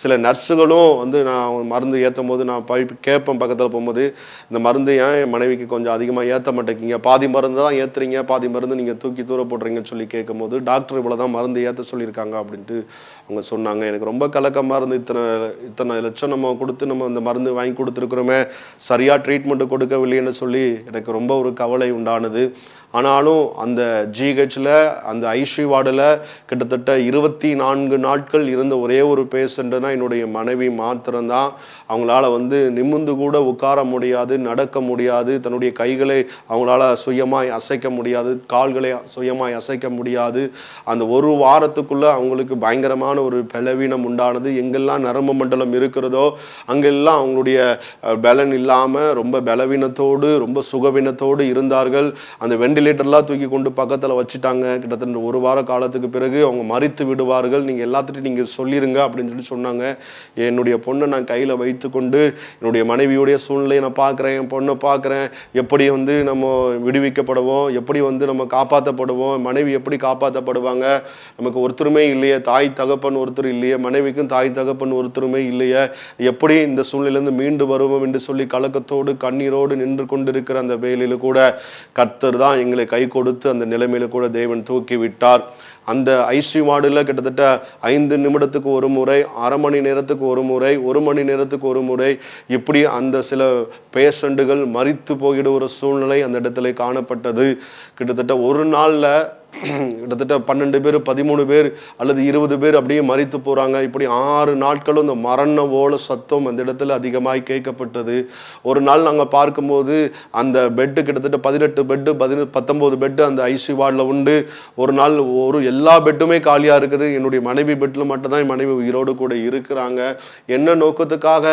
சில நர்ஸுகளும் வந்து நான் அவங்க மருந்து ஏற்றும் போது நான் கேட்பேன், பக்கத்தில் போகும்போது, இந்த மருந்து ஏன் என் மனைவிக்கு கொஞ்சம் அதிகமாக ஏற்ற மாட்டேங்கிங்க, பாதி மருந்து தான் ஏற்றுறீங்க, பாதி மருந்து நீங்கள் தூக்கி தூர போடுறீங்கன்னு சொல்லி கேட்கும்போது, டாக்டர் இவ்வளோ தான் மருந்து ஏற்ற சொல்லியிருக்காங்க அப்படின்ட்டு அவங்க சொன்னாங்க. எனக்கு ரொம்ப கலக்கமாக இருந்து, இத்தனை லட்சம் நம்ம கொடுத்து நம்ம இந்த மருந்து வாங்கி கொடுத்துருக்குறோமே, சரியாக ட்ரீட்மெண்ட்டு கொடுக்கவில்லைன்னு சொல்லி எனக்கு ரொம்ப ஒரு கவலை உண்டானது. ஆனாலும் அந்த GHல அந்த ICU வார்டில் கிட்டத்தட்ட 24 நாட்கள் இருந்த ஒரே ஒரு பேஷண்ட்னா என்னுடைய மனைவி மாத்திரம்தான். அவங்களால வந்து நிமிர்ந்து கூட உட்கார முடியாது, நடக்க முடியாது, தன்னுடைய கைகளை அவங்களால சுயமாய் அசைக்க முடியாது, கால்களை சுயமாய் அசைக்க முடியாது. அந்த ஒரு வாரத்துக்குள்ளே அவங்களுக்கு பயங்கரமான ஒரு பலவீனம் உண்டானது. எங்கெல்லாம் நரம்பு மண்டலம் இருக்கிறதோ அங்கெல்லாம் அவங்களுடைய பலன் இல்லாமல் ரொம்ப பலவீனத்தோடு ரொம்ப சுகவீனத்தோடு இருந்தார்கள். அந்த வெண்டிலேட்டர்லாம் தூக்கி கொண்டு பக்கத்தில் வச்சுட்டாங்க. கிட்டத்தட்ட 1 வார காலத்துக்கு பிறகு அவங்க மறித்து விடுவார்கள், நீங்கள் எல்லாத்துட்டும் நீங்கள் சொல்லிடுங்க அப்படின்னு சொன்னாங்க. என்னுடைய பொண்ணை நான் கையில் வைத்துக்கொண்டு என்னுடைய மனைவியுடைய சூழ்நிலையை நான் பார்க்குறேன், என் பொண்ணை பார்க்குறேன், எப்படி வந்து நம்ம விடுவிக்கப்படுவோம், எப்படி வந்து நம்ம காப்பாற்றப்படுவோம், மனைவி எப்படி காப்பாற்றப்படுவாங்க, நமக்கு ஒருத்தருமே இல்லையே, தாய் தகப்பன் ஒருத்தர் இல்லையே, மனைவிக்கும் தாய் தகப்பன் ஒருத்தருமே இல்லையே, எப்படி இந்த சூழ்நிலையிலேருந்து மீண்டு வருவோம் என்று சொல்லி கலக்கத்தோடு கண்ணீரோடு நின்று கொண்டிருக்கிற அந்த வேலையில் கூட கர்த்தர் தான் எங்களை கை கொடுத்து அந்த நிலைமையில கூட தேவன் தூக்கி விட்டார். அந்த ICU வார்டில் கிட்டத்தட்ட 5 நிமிடத்துக்கு ஒரு முறை, அரை மணி நேரத்துக்கு ஒரு முறை, 1 மணி நேரத்துக்கு ஒரு முறை, இப்படி அந்த சில பேஷண்ட்டுகள் மரித்து போகிற ஒரு சூழ்நிலை அந்த இடத்துல காணப்பட்டது. கிட்டத்தட்ட ஒரு நாளில் கிட்டத்தட்ட 12 பேர் 13 பேர் அல்லது 20 பேர் அப்படியே மரித்து போகிறாங்க. இப்படி 6 நாட்களும் இந்த மரண ஓல சத்தம் அந்த இடத்துல அதிகமாய் கேட்கப்பட்டது. ஒரு நாள் நாங்கள் பார்க்கும்போது அந்த பெட்டு கிட்டத்தட்ட 18 பெட்டு 19 பெட்டு அந்த ஐசி வார்டில் உண்டு. ஒரு நாள் எல்லா பெட்டுமே காலியாக இருக்குது. என்னுடைய மனைவி பெட்டில் மட்டும்தான் என் மனைவி உயிரோடு கூட இருக்கிறாங்க. என்ன நோக்கத்துக்காக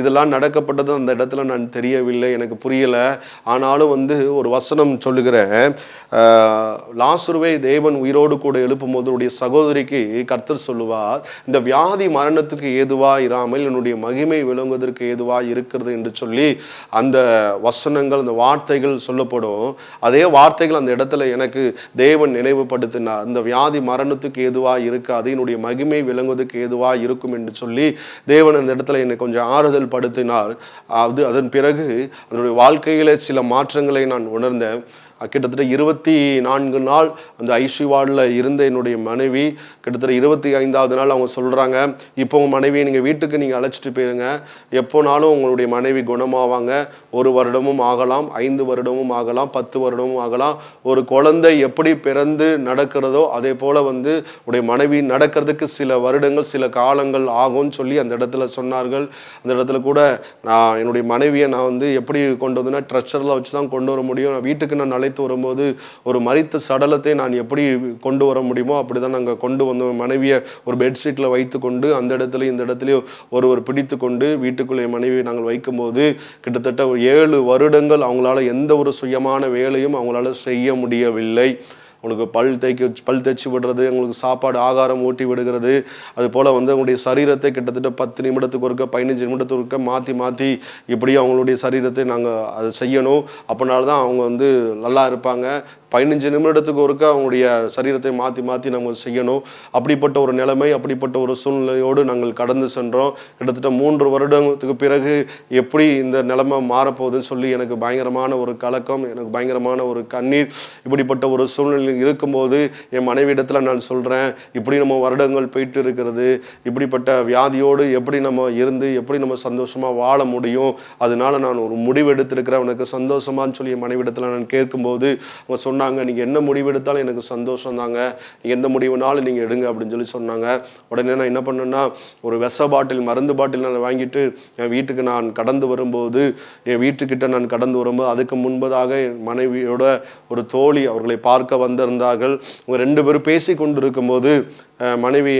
இதெல்லாம் நடக்கப்பட்டது அந்த இடத்துல நான் தெரியவில்லை, எனக்கு புரியலை. ஆனாலும் ஒரு வசனம் சொல்லுகிறேன், லாசருவை தேவன் உயிரோடு கூட எழுப்பும் போது உடைய சகோதரிக்கு கர்த்தர் சொல்லுவார், இந்த வியாதி மரணத்துக்கு ஏதுவா இராமல் என்னுடைய மகிமை விளங்குவதற்கு ஏதுவா இருக்கிறது என்று சொல்லி அந்த வசனங்கள் அந்த வார்த்தைகள் சொல்லப்படும். அதே வார்த்தைகள் அந்த இடத்துல எனக்கு தேவன் நினைவுபடுத்தினார். இந்த வியாதி மரணத்துக்கு ஏதுவா இருக்காது, என்னுடைய மகிமை விளங்குவதற்கு ஏதுவா இருக்கும் என்று சொல்லி தேவன் அந்த இடத்துல என்னை கொஞ்சம் ஆறுதல் படுத்தினார். அதன் பிறகு அதனுடைய வாழ்க்கையில சில மாற்றங்களை நான் உணர்ந்தேன். கிட்டத்தட்ட 24 நாள் அந்த ஐசி வார்டில் இருந்த என்னுடைய மனைவி கிட்டத்தட்ட 25வது நாள் அவங்க சொல்கிறாங்க, இப்போ உங்கள் மனைவியை நீங்கள் வீட்டுக்கு நீங்கள் அழைச்சிட்டு போயிருங்க, எப்போனாலும் உங்களுடைய மனைவி குணமாவாங்க. 1 வருடமும் ஆகலாம், 5 வருடமும் ஆகலாம், 10 வருடமும் ஆகலாம். ஒரு குழந்தை எப்படி பிறந்து நடக்கிறதோ அதே போல் உடைய மனைவி நடக்கிறதுக்கு சில வருடங்கள் சில காலங்கள் ஆகும்னு சொல்லி அந்த இடத்துல சொன்னார்கள். அந்த இடத்துல கூட நான் என்னுடைய மனைவியை நான் எப்படி கொண்டு வந்தேன்னா ட்ரெஷரில் வச்சு தான் கொண்டு வர முடியும். நான் வீட்டுக்கு நான் வரும்போது ஒரு மரித்த சடலத்தை நான் எப்படி கொண்டு வர முடியுமோ அப்படிதான் நாங்கள் கொண்டு வந்தோம். மனைவியை ஒரு பெட்ஷீட்டில் வைத்து கொண்டு அந்த இடத்துலையும் இந்த இடத்துலையும் ஒருவர் பிடித்து கொண்டு வீட்டுக்குள்ளே மனைவியை நாங்கள் வைக்கும்போது கிட்டத்தட்ட 7 வருடங்கள் அவங்களால எந்த ஒரு சுயமான வேலையும் அவங்களால செய்ய முடியவில்லை. உங்களுக்கு பல் தைச்சி விடுறது, உங்களுக்கு சாப்பாடு ஆகாரம் ஊட்டி விடுகிறது, அது போல் அவங்களுடைய சரீரத்தை கிட்டத்தட்ட 10 நிமிடத்துக்கு ஒருக்க 15 நிமிடத்துக்கு ஒருக்க மாற்றி இப்படி அவங்களுடைய சரீரத்தை நாங்கள் அதை செய்யணும். அப்படினால தான் அவங்க நல்லா இருப்பாங்க. 15 நிமிடத்துக்கு ஒருக்க அவங்களுடைய சரீரத்தை மாற்றி நம்ம செய்யணும். அப்படிப்பட்ட ஒரு நிலைமை, அப்படிப்பட்ட ஒரு சூழ்நிலையோடு நாங்கள் கடந்து சென்றோம். கிட்டத்தட்ட 3 வருடத்துக்கு பிறகு எப்படி இந்த நிலைமை மாறப்போகுதுன்னு சொல்லி எனக்கு பயங்கரமான ஒரு கலக்கம், எனக்கு பயங்கரமான ஒரு கண்ணீர். இப்படிப்பட்ட ஒரு சூழ்நிலை இருக்கும்போது என் மனைவியிடத்தில் நான் சொல்கிறேன், இப்படி நம்ம வருடங்கள் போயிட்டு இருக்கிறது, இப்படிப்பட்ட வியாதியோடு எப்படி நம்ம இருந்து எப்படி நம்ம சந்தோஷமாக வாழ முடியும், அதனால நான் ஒரு முடிவு எடுத்திருக்கிறேன், உனக்கு சந்தோஷமான்னு சொல்லி என் மனைவியிடத்தில் நான் கேட்கும்போது அவங்க சொன்னாங்க, நீங்கள் என்ன முடிவு எடுத்தாலும் எனக்கு சந்தோஷம் தாங்க, நீங்கள் எந்த முடிவுனாலும் நீங்கள் எடுங்க அப்படின்னு சொல்லி சொன்னாங்க. உடனே நான் என்ன பண்ணேன்னா ஒரு மருந்து பாட்டில் நான் வாங்கிட்டு என் வீட்டுக்கு நான் கடந்து வரும்போது அதுக்கு முன்பதாக என் மனைவியோட ஒரு தோழி அவர்களை பார்க்க வந்திருந்தார்கள். அவங்க 2 பேரும் பேசி கொண்டிருக்கும் போது மனைவி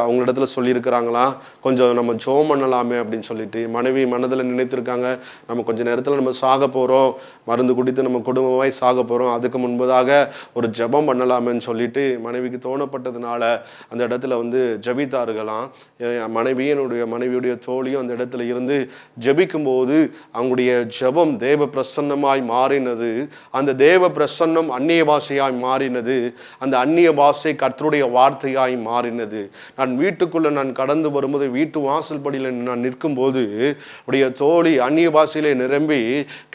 அவங்களிடத்துல சொல்லியிருக்கிறாங்களாம், கொஞ்சம் நம்ம ஜெபம் பண்ணலாமே அப்படின்னு சொல்லிட்டு. மனைவி மனதில் நினைத்திருக்காங்க, நம்ம கொஞ்ச நேரத்தில் நம்ம சாக போகிறோம், மருந்து குடித்து நம்ம குடும்பமாய் சாக போகிறோம், அதுக்கு முன்பதாக ஒரு ஜெபம் பண்ணலாமேன்னு சொல்லிட்டு மனைவிக்கு தோணப்பட்டதுனால அந்த இடத்துல ஜெபித்தார்களாம். என்னுடைய மனைவியுடைய தோழியும் அந்த இடத்துல இருந்து ஜெபிக்கும் போது அவங்களுடைய ஜெபம் தேவ பிரசன்னமாய் மாறினது. அந்த தேவ பிரசன்னம் அந்நிய பாஷையாய் மாறினது. அந்த அந்நிய பாஷை கர்த்தருடைய வார்த்தையாய் மாறினது. நான் வீட்டுக்குள்ள நான் கடந்து வரும்போது வீட்டு வாசல் படியில் நான் நிற்கும் போது உடைய தோழி அந்நிய பாஷையிலே நிரம்பி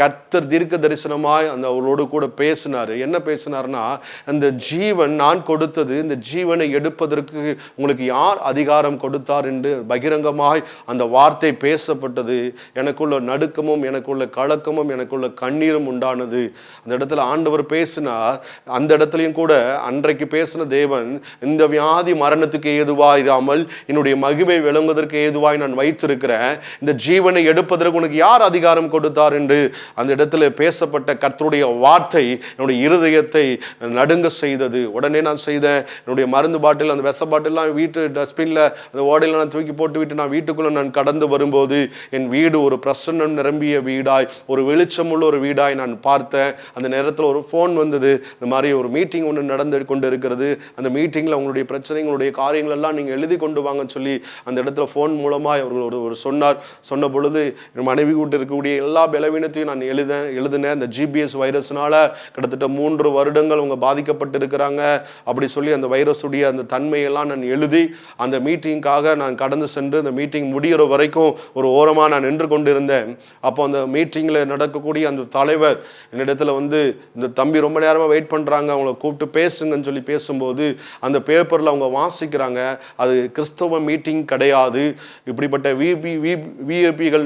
கர்த்தர் தீர்க்க தரிசனமாய் அவரோடு கூட பேசினாரு. என்ன பேசினார்னா, அந்த ஜீவன் நான் கொடுத்தது, இந்த ஜீவனை எடுப்பதற்கு உங்களுக்கு யார் அதிகாரம் கொடுத்தார் என்று பகிரங்கமாய் அந்த வார்த்தை பேசப்பட்டது. எனக்குள்ள நடுக்கமும் எனக்குள்ள கலக்கமும் எனக்குள்ள கண்ணீரும் உண்டானது. அந்த இடத்துல ஆண்டவர் பேசினார். அந்த இடத்துலையும் கூட அன்றைக்கு பேசின தேவன், இந்த வியாதி மரணத்துக்கு ஏதுவாயிராமல் என்னுடைய மகிமை விளங்குவதற்கு ஏதுவாய் நான் வைத்திருக்கிறேன், இந்த ஜீவனை எடுப்பதற்கு உனக்கு யார் அதிகாரம் கொடுத்தார் என்று அந்த இடத்துல பேசப்பட்ட கர்த்தருடைய வார்த்தை என்னுடைய இருதயத்தை நடுங்க செய்தது. உடனே நான் செய்தேன், என்னுடைய மருந்து பாட்டில் அந்த விஷ பாட்டிலாம் வீட்டு டஸ்ட்பின்ல அந்த ஓடையில் நான் தூக்கி போட்டு விட்டு நான் வீட்டுக்குள்ள நான் கடந்து வரும்போது என் வீடு ஒரு பிரசன்னம் நிரம்பிய வீடாய், ஒரு வெளிச்சமுள்ள ஒரு வீடாய் நான் பார்த்தேன். அந்த நேரத்தில் ஒரு ஃபோன் வந்தது, இந்த மாதிரி ஒரு மீட்டிங் ஒன்று நடந்து கொண்டு இருக்கிறது, அந்த மீட்டிங்கில் உங்களுடைய பிரச்சனைகளுடைய காரியங்கள் எல்லாம் நீங்கள் எழுதி கொண்டு வாங்கன்னு சொல்லி அந்த இடத்துல ஃபோன் மூலமாக அவர்கள் ஒரு சொன்ன பொழுது என் மனைவி கூட்டு இருக்கக்கூடிய எல்லா பலவீனத்தையும் நான் எழுதினேன். அந்த ஜிபிஎஸ் வைரஸ்னால கிட்டத்தட்ட 3 வருடங்கள் அவங்க பாதிக்கப்பட்டு இருக்கிறாங்க அப்படி சொல்லி அந்த வைரஸுடைய அந்த தன்மையெல்லாம் நான் எழுதி அந்த மீட்டிங்காக நான் கடந்து சென்று அந்த மீட்டிங் முடிகிற வரைக்கும் ஒரு ஓரமாக நான் நின்று கொண்டு இருந்தேன். அப்போ அந்த மீட்டிங்கில் நடக்கக்கூடிய அந்த தலைவர் என்னிடத்துல இந்த தம்பி ரொம்ப நேரமாக வெயிட் பண்ணுறாங்க, அவங்கள கூப்பிட்டு பேசுங்கன்னு சொல்லி பேசும்போது அந்த பேப்பரில் அவங்க வாசிக்கிறாங்க. அது கிறிஸ்தவ மீட்டிங் கிடையாது. இப்படிப்பட்ட விஐபிகள்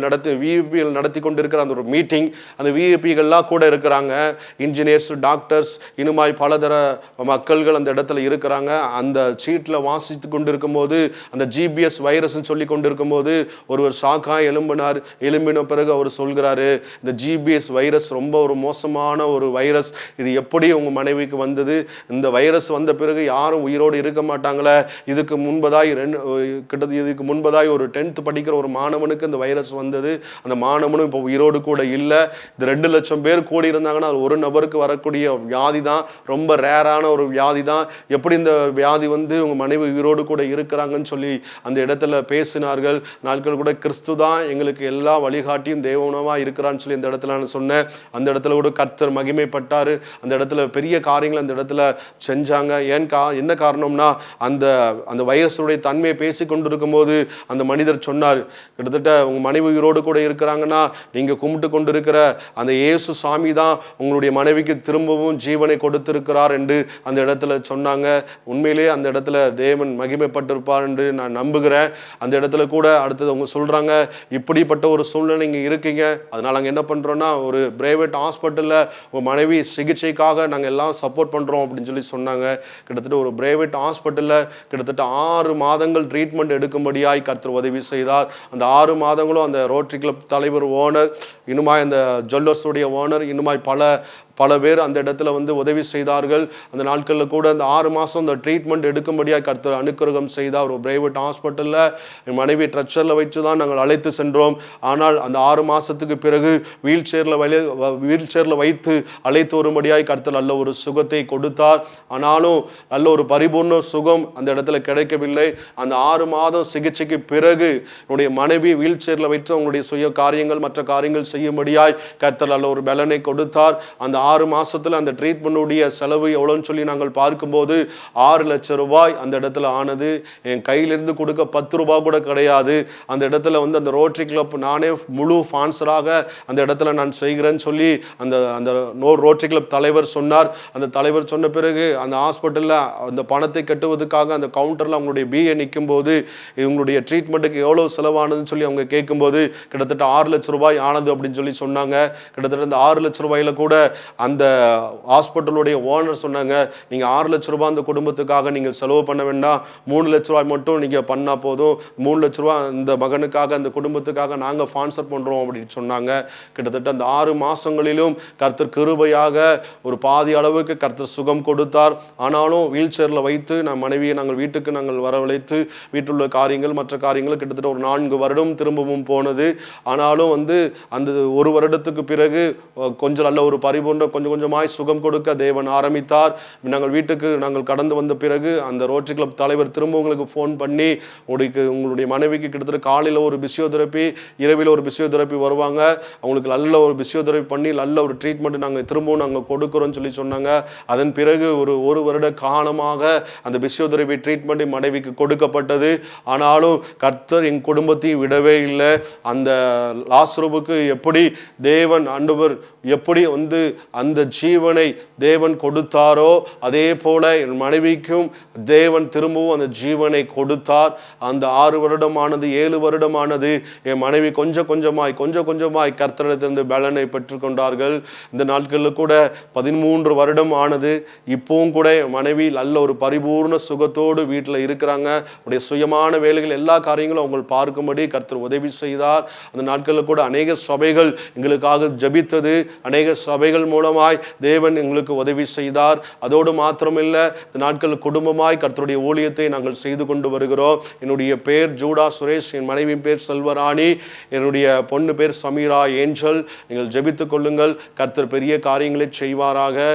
நடத்தி கொண்டிருக்கிற அந்த ஒரு மீட்டிங். அந்த விஐபிகள்லாம் கூட இருக்கிறாங்க. இன்ஜினியர்ஸ், டாக்டர்ஸ், இன்னுமாய் பலதர மக்கள்கள் அந்த இடத்துல இருக்கிறாங்க. அந்த சீட்டில் வாசித்து கொண்டிருக்கும் போது அந்த ஜிபிஎஸ் வைரஸ்ன்னு சொல்லி கொண்டிருக்கும் போது ஒருவர் ஷாக்காக எழும்பின பிறகு அவர் சொல்கிறாரு, இந்த ஜிபிஎஸ் வைரஸ் ரொம்ப ஒரு மோசமான ஒரு வைரஸ். இது எப்படி உங்க மனைவிக்கு வந்தது? இந்த வைரஸ் வந்த பிறகு யாரும் உயிரோடு இருக்க மாட்டாங்களே. இதுக்கு முன்பதாய் ஒரு 10th படிக்கிற ஒரு மாணவனுக்கு இந்த வைரஸ் வந்தது. அந்த மாணவனும் இப்போ உயிரோடு கூட இல்லை. இந்த 2 லட்சம் பேர் கூடி இருந்தாங்கன்னா அது ஒரு நபருக்கு வரக்கூடிய வியாதி தான். ரொம்ப ரேரான ஒரு வியாதி தான். எப்படி இந்த வியாதி வந்து உங்க மனைவி உயிரோடு கூட இருக்கிறாங்கன்னு சொல்லி அந்த இடத்துல பேசினார்கள். நாட்கள் கூட கிறிஸ்து தான் எங்களுக்கு எல்லா வழிகாட்டியும் தேவனமா இருக்கிறான்னு சொல்லி இந்த இடத்துல நான் சொன்னேன். அந்த இடத்துல கூட கர்த்தர் மகிமைப்பட்டாரு. அந்த இடத்துல பெரிய காரியங்கள் அந்த இடத்துல செஞ்சாங்க. என்ன காரணம்னா அந்த வைரஸுடைய தன்மையை பேசி கொண்டிருக்கும் போது அந்த மனிதர் சொன்னார், கிட்டத்தட்ட உங்க மனைவி உயிரோடு கூட இருக்கிறாங்கன்னா நீங்க கும்பிட்டு கொண்டிருக்கிற அந்த இயேசு சாமி தான் உங்களுடைய மனைவிக்கு திரும்பவும் ஜீவனை கொடுத்திருக்கிறார் என்று அந்த இடத்துல சொன்னாங்க. உண்மையிலேயே அந்த இடத்துல தேவன் மகிமைப்பட்டிருப்பார் என்று நான் நம்புகிறேன். அந்த இடத்துல கூட அடுத்தது அவங்க சொல்றாங்க, இப்படிப்பட்ட ஒரு சூழ்நிலை இங்க இருக்கீங்க, அதனால நாங்க என்ன பண்றோம்னா ஒரு பிரைவேட் ஹாஸ்பிட்டல்ல உங்க மனைவி சிகிச்சைக்காக நாங்க எல்லாம் சப்போர்ட் பண்றோம் அப்படின்னு சொல்லி சொன்னாங்க. கிட்டத்தட்ட ஒரு பிரைவேட் ஹாஸ்பிட்டல்ல கிட்டத்தட்ட 6 மாதங்கள் ட்ரீட்மெண்ட் எடுக்கும்படியாய் கர்த்தர் உதவி செய்தார். அந்த 6 மாதங்களும் அந்த ரோட்டரி கிளப் தலைவர், ஓனர், இன்னுமாய் அந்த ஜுவல்லர்ஸுடைய ஓனர், இன்னுமாய் பல பேர் அந்த இடத்துல வந்து உதவி செய்தார்கள். அந்த நாட்களில் கூட அந்த 6 மாதம் அந்த ட்ரீட்மெண்ட் எடுக்கும்படியாக கர்த்தர் அனுக்கிரகம் செய்தார். ஒரு பிரைவேட் ஹாஸ்பிட்டலில் என் மனைவி ட்ரெச்சரில் வைத்து தான் நாங்கள் அழைத்து சென்றோம். ஆனால் அந்த 6 மாதத்துக்கு பிறகு வீல் சேரில் வைத்து அழைத்து வரும்படியாக கர்த்தர் நல்ல ஒரு சுகத்தை கொடுத்தார். ஆனாலும் நல்ல ஒரு பரிபூர்ண சுகம் அந்த இடத்துல கிடைக்கவில்லை. அந்த 6 மாதம் சிகிச்சைக்கு பிறகு என்னுடைய மனைவி வீல் சேரில் வைத்து அவங்களுடைய சுய காரியங்கள், மற்ற காரியங்கள் செய்யும்படியாய் கர்த்தர் நல்ல ஒரு பலனை கொடுத்தார். அந்த 6 மாசத்துல அந்த ட்ரீட்மெண்டுடைய செலவு எவ்வளோன்னு சொல்லி நாங்கள் பார்க்கும்போது 6 லட்சம் ரூபாய் அந்த இடத்துல ஆனது. என் கையிலிருந்து கொடுக்க 10 ரூபாய் கூட கிடையாது. அந்த இடத்துல வந்து அந்த ரோட்டரி கிளப் நானே முழு ஸ்பான்சராக அந்த இடத்துல நான் செய்கிறேன்னு சொல்லி அந்த ரோட்டரி கிளப் தலைவர் சொன்னார். அந்த தலைவர் சொன்ன பிறகு அந்த ஹாஸ்பிட்டலில் அந்த பணத்தை கட்டுவதற்காக அந்த கவுண்டரில் அவங்களுடைய பிஏ நிற்கும் போது இவங்களுடைய ட்ரீட்மெண்ட்டுக்கு எவ்வளோ செலவானதுன்னு சொல்லி அவங்க கேட்கும்போது கிட்டத்தட்ட 6 லட்சம் ரூபாய் ஆனது அப்படின்னு சொல்லி சொன்னாங்க. கிட்டத்தட்ட அந்த 6 லட்சம் ரூபாயில கூட அந்த ஹாஸ்பிட்டலுடைய ஓனர் சொன்னாங்க, நீங்க 6 லட்சம் ரூபாய் அந்த குடும்பத்துக்காக நீங்க செலவு பண்ண வேண்டாம், 3 லட்சம் ரூபாய் மட்டும் நீங்க பண்ணா போதும், 3 லட்சம் ரூபாய் இந்த மகனுக்காக அந்த குடும்பத்துக்காக நாங்க ஸ்பான்சர் பண்றோம் அப்படின்னு சொன்னாங்க. கிட்டத்தட்ட அந்த 6 மாசங்களிலும் கர்த்தர் கிருபையாக ஒரு பாதி அளவுக்கு கர்த்தர் சுகம் கொடுத்தார். ஆனாலும் வீல் சேர்ல வைத்து மனைவியை நாங்கள் வீட்டுக்கு வரவழைத்து வீட்டில் உள்ள காரியங்கள், மற்ற காரியங்கள் கிட்டத்தட்ட ஒரு 4 வருடம் திரும்பவும் போனது. ஆனாலும் வந்து அந்த 1 வருடத்துக்கு பிறகு கொஞ்சம் நல்ல ஒரு பரிபூர்ண கொஞ்சம் கொஞ்சமாய் சுகம் கொடுக்க தேவன் ஆரம்பித்தார். நாங்கள் வீட்டுக்கு கடந்து வந்த பிறகு அந்த ரோட்டரி கிளப் தலைவர் திரும்ப உங்களுக்கு ஃபோன் பண்ணி, உங்களுடைய மனைவிக்கு கிட்டத்தட்ட காலையில் ஒரு பிசியோதெரப்பி, இரவில் ஒரு பிசியோதெரப்பி வருவாங்க, அவங்களுக்கு நல்ல ஒரு பிசியோதெரப்பி பண்ணி நல்ல ஒரு ட்ரீட்மெண்ட் திரும்பவும் கொடுக்குறோம்னு சொல்லி சொன்னாங்க. அதன் பிறகு ஒரு வருட காலமாக அந்த பிசியோதெரப்பி ட்ரீட்மெண்ட் மனைவிக்கு கொடுக்கப்பட்டது. ஆனாலும் கர்த்தர் என் குடும்பத்தையும் விடவே இல்லை. அந்த லாசருவுக்கு எப்படி தேவன் ஆண்டவர் எப்படி வந்து அந்த ஜீவனை தேவன் கொடுத்தாரோ அதே போல என் மனைவிக்கும் தேவன் திரும்பவும் அந்த ஜீவனை கொடுத்தார். அந்த 6 வருடமானது 7 வருடமானது என் மனைவி கொஞ்சம் கொஞ்சமாய் கர்த்தரிடத்திலிருந்து பலனை பெற்றுக்கொண்டார்கள். இந்த நாட்களில் கூட 13 வருடம் ஆனது. இப்பவும் கூட என் மனைவி நல்ல ஒரு பரிபூர்ண சுகத்தோடு வீட்டில் இருக்கிறாங்க. அவருடைய சுயமான வேலைகள் எல்லா காரியங்களும் அவங்க பார்க்கும்படி கர்த்தர் உதவி செய்தார். அந்த நாட்களில் கூட அநேக சபைகள் எங்களுக்காக ஜபித்தது, அநேக சபைகள் மூலமாய் தேவன் எங்களுக்கு உதவி செய்தார். அதோடு மாத்திரமில்லை, இந்த நாட்கள் குடும்பமாய் கர்த்தருடைய ஊழியத்தை நாங்கள் செய்து கொண்டு வருகிறோம். என்னுடைய பேர் ஜூடா சுரேஷ், என் மனைவியின் பேர் செல்வராணி, என்னுடைய பொண்ணு பேர் சமீரா ஏஞ்சல். நீங்கள் ஜெபித்துக் கொள்ளுங்கள், கர்த்தர் பெரிய காரியங்களை செய்வாராக.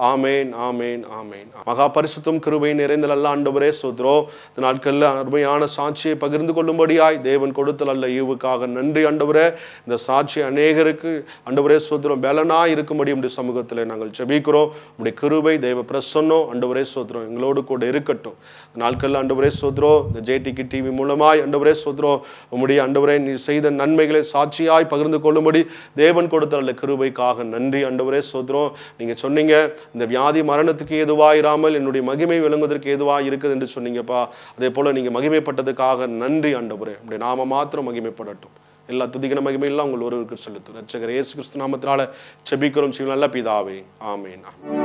ஆமேன், ஆமேன், ஆமேன். மகா பரிசுத்தம் கிருபை நிறைந்த நல்ல ஆண்டவரே ஸ்தோத்திரம். இந்த நாட்களில் அருமையான சாட்சியை பகிர்ந்து கொள்ளும்படியாய் தேவன் கொடுத்த நல்ல ஈவுக்காக நன்றி ஆண்டவரே. இந்த சாட்சி அநேகருக்கு ஆண்டவரே ஸ்தோத்திரம் பலனாய் இருக்கும்படி உடைய சமூகத்தில் நாங்கள் ஜெபிக்கிறோம். உடைய கிருபை தேவ பிரசன்னம் ஆண்டவரே ஸ்தோத்திரம் எங்களோடு கூட இருக்கட்டும். இந்த நாட்களில் ஆண்டவரே ஸ்தோத்திரம் இந்த ஜேடிகி டிவி மூலமாய் ஆண்டவரே ஸ்தோத்திரம் உம்முடைய ஆண்டவரே நீ செய்த நன்மைகளை சாட்சியாய் பகிர்ந்து கொள்ளும்படி தேவன் கொடுத்த நல்ல கிருபைக்காக நன்றி ஆண்டவரே ஸ்தோத்திரம். நீங்க சொன்னீங்க இந்த வியாதி மரணத்துக்கு ஏதுவாயிராமல் என்னுடைய மகிமை விளங்குவதற்கு ஏதுவாக இருக்குது என்று சொன்னீங்கப்பா. அதே போல நீங்க மகிமைப்பட்டதுக்காக நன்றி ஆண்டவரே. அப்படி நாம மாத்திரம் மகிமைப்படட்டும். எல்லா துதிகன மகிமையெல்லாம் உங்கள் ஒருவருக்கு செலுத்தும். ரட்சகர் இயேசு கிறிஸ்து நாமத்தினால செபிக்கிறோம் நல்ல பிதாவே. ஆமென்.